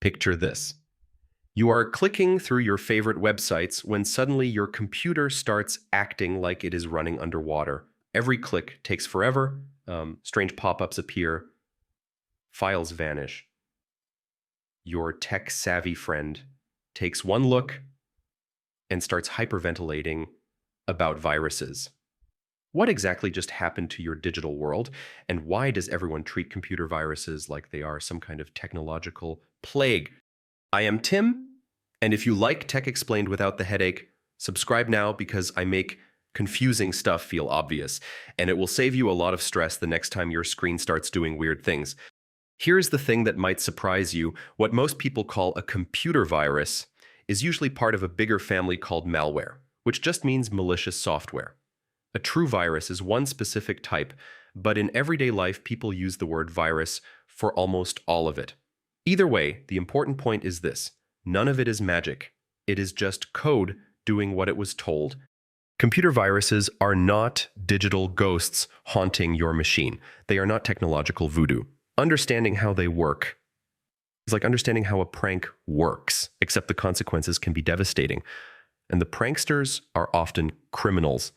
Picture this. You are clicking through your favorite websites when suddenly your computer starts acting like it is running underwater. Every click takes forever, strange pop-ups appear, files vanish. Your tech-savvy friend takes one look and starts hyperventilating about viruses. What exactly just happened to your digital world, and why does everyone treat computer viruses like they are some kind of technological plague? I am Tim, and if you like Tech Explained without the headache, subscribe now because I make confusing stuff feel obvious, and it will save you a lot of stress the next time your screen starts doing weird things. Here's the thing that might surprise you. What most people call a computer virus is usually part of a bigger family called malware, which just means malicious software. A true virus is one specific type, but in everyday life, people use the word virus for almost all of it. Either way, the important point is this: none of it is magic. It is just code doing what it was told. Computer viruses are not digital ghosts haunting your machine. They are not technological voodoo. Understanding how they work is like understanding how a prank works, except the consequences can be devastating. And the pranksters are often criminals.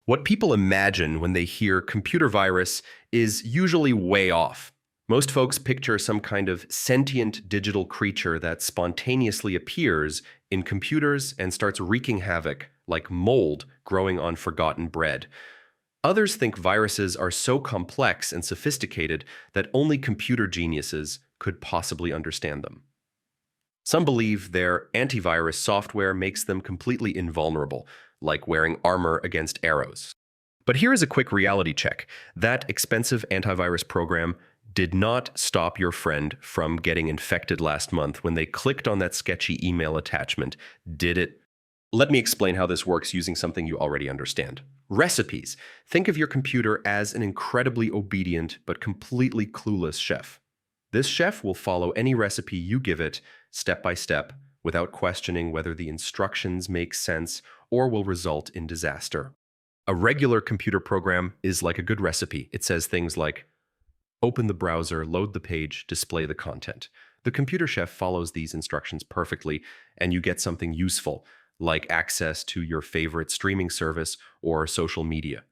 What people imagine when they hear computer virus is usually way off. Most folks picture some kind of sentient digital creature that spontaneously appears in computers and starts wreaking havoc, like mold growing on forgotten bread. Others think viruses are so complex and sophisticated that only computer geniuses could possibly understand them. Some believe their antivirus software makes them completely invulnerable, like wearing armor against arrows. But here is a quick reality check. That expensive antivirus program did not stop your friend from getting infected last month when they clicked on that sketchy email attachment, did it? Let me explain how this works using something you already understand. Recipes. Think of your computer as an incredibly obedient but completely clueless chef. This chef will follow any recipe you give it step by step without questioning whether the instructions make sense or will result in disaster. A regular computer program is like a good recipe. It says things like, open the browser, load the page, display the content. The computer chef follows these instructions perfectly, and you get something useful, like access to your favorite streaming service or social media.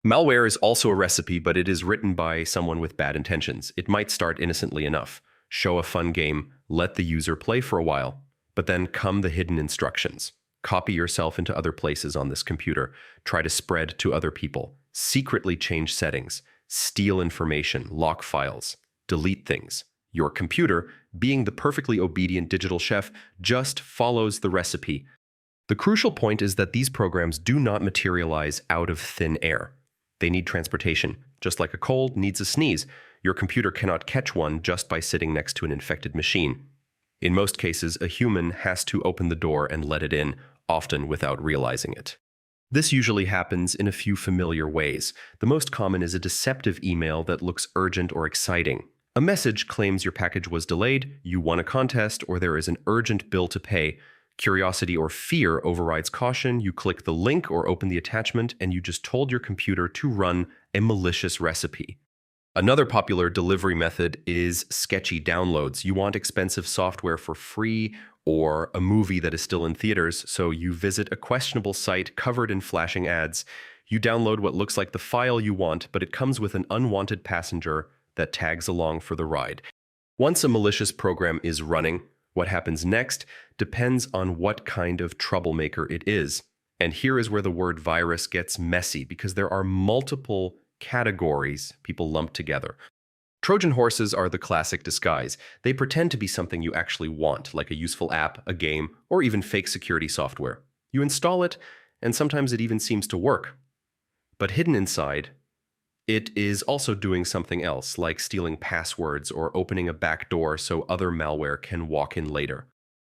Malware is also a recipe, but it is written by someone with bad intentions. It might start innocently enough, show a fun game, let the user play for a while, but then come the hidden instructions. Copy yourself into other places on this computer, try to spread to other people, secretly change settings, steal information, lock files, delete things. Your computer, being the perfectly obedient digital chef, just follows the recipe. The crucial point is that these programs do not materialize out of thin air. They need transportation. Just like a cold needs a sneeze, your computer cannot catch one just by sitting next to an infected machine. In most cases, a human has to open the door and let it in, often without realizing it. This usually happens in a few familiar ways. The most common is a deceptive email that looks urgent or exciting. A message claims your package was delayed, you won a contest, or there is an urgent bill to pay. Curiosity or fear overrides caution. You click the link or open the attachment, and you just told your computer to run a malicious recipe. Another popular delivery method is sketchy downloads. You want expensive software for free or a movie that is still in theaters, so you visit a questionable site covered in flashing ads. You download what looks like the file you want, but it comes with an unwanted passenger that tags along for the ride. Once a malicious program is running, what happens next depends on what kind of troublemaker it is. And here is where the word virus gets messy, because there are multiple categories people lump together. Trojan horses are the classic disguise. They pretend to be something you actually want, like a useful app, a game, or even fake security software. You install it, and sometimes it even seems to work. But hidden inside, it is also doing something else, like stealing passwords or opening a back door so other malware can walk in later.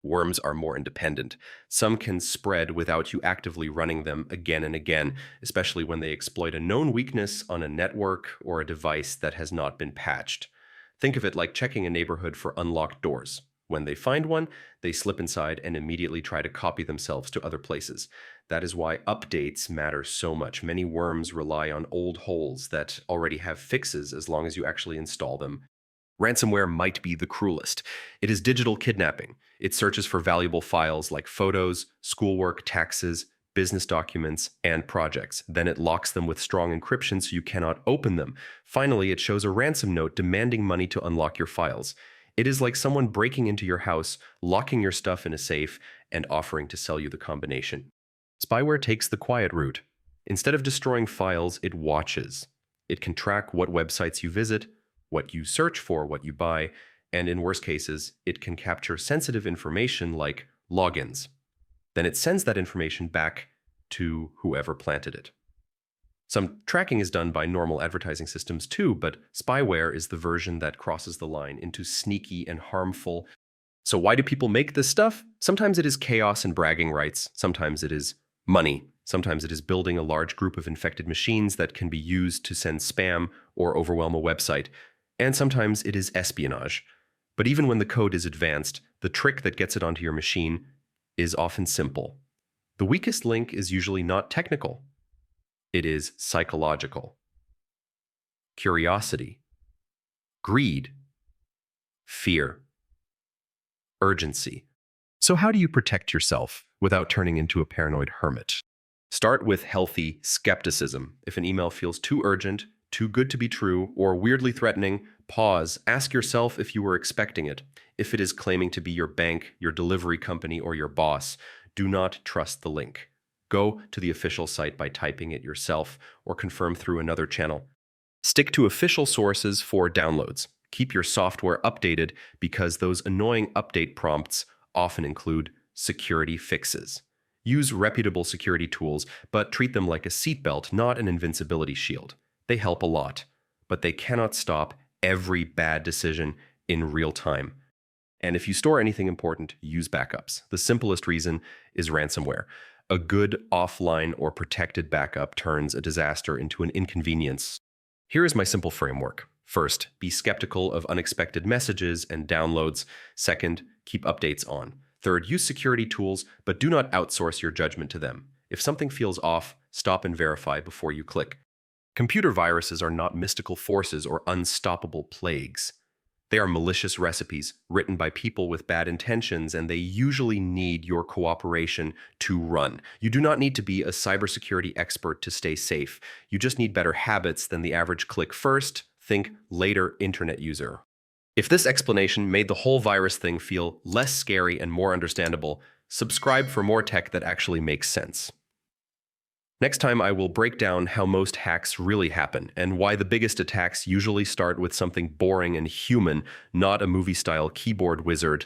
Worms are more independent. Some can spread without you actively running them again and again, especially when they exploit a known weakness on a network or a device that has not been patched. Think of it like checking a neighborhood for unlocked doors. When they find one, they slip inside and immediately try to copy themselves to other places. That is why updates matter so much. Many worms rely on old holes that already have fixes as long as you actually install them. Ransomware might be the cruelest. It is digital kidnapping. It searches for valuable files like photos, schoolwork, taxes, business documents, and projects. Then it locks them with strong encryption so you cannot open them. Finally, it shows a ransom note demanding money to unlock your files. It is like someone breaking into your house, locking your stuff in a safe, and offering to sell you the combination. Spyware takes the quiet route. Instead of destroying files, it watches. It can track what websites you visit, what you search for, what you buy, and in worst cases, it can capture sensitive information like logins. Then it sends that information back to whoever planted it. Some tracking is done by normal advertising systems too, but spyware is the version that crosses the line into sneaky and harmful. So why do people make this stuff? Sometimes it is chaos and bragging rights. Sometimes it is money. Sometimes it is building a large group of infected machines that can be used to send spam or overwhelm a website. And sometimes it is espionage. But even when the code is advanced, the trick that gets it onto your machine is often simple. The weakest link is usually not technical. It is psychological. Curiosity, greed, fear, urgency. So how do you protect yourself without turning into a paranoid hermit? Start with healthy skepticism. If an email feels too urgent, too good to be true, or weirdly threatening, pause. Ask yourself if you were expecting it. If it is claiming to be your bank, your delivery company, or your boss, do not trust the link. Go to the official site by typing it yourself or confirm through another channel. Stick to official sources for downloads. Keep your software updated because those annoying update prompts often include security fixes. Use reputable security tools, but treat them like a seatbelt, not an invincibility shield. They help a lot, but they cannot stop every bad decision in real time. And if you store anything important, use backups. The simplest reason is ransomware. A good offline or protected backup turns a disaster into an inconvenience. Here is my simple framework. First, be skeptical of unexpected messages and downloads. Second, keep updates on. Third, use security tools, but do not outsource your judgment to them. If something feels off, stop and verify before you click. Computer viruses are not mystical forces or unstoppable plagues. They are malicious recipes written by people with bad intentions, and they usually need your cooperation to run. You do not need to be a cybersecurity expert to stay safe. You just need better habits than the average click first, think later internet user. If this explanation made the whole virus thing feel less scary and more understandable, subscribe for more tech that actually makes sense. Next time, I will break down how most hacks really happen and why the biggest attacks usually start with something boring and human, not a movie-style keyboard wizard.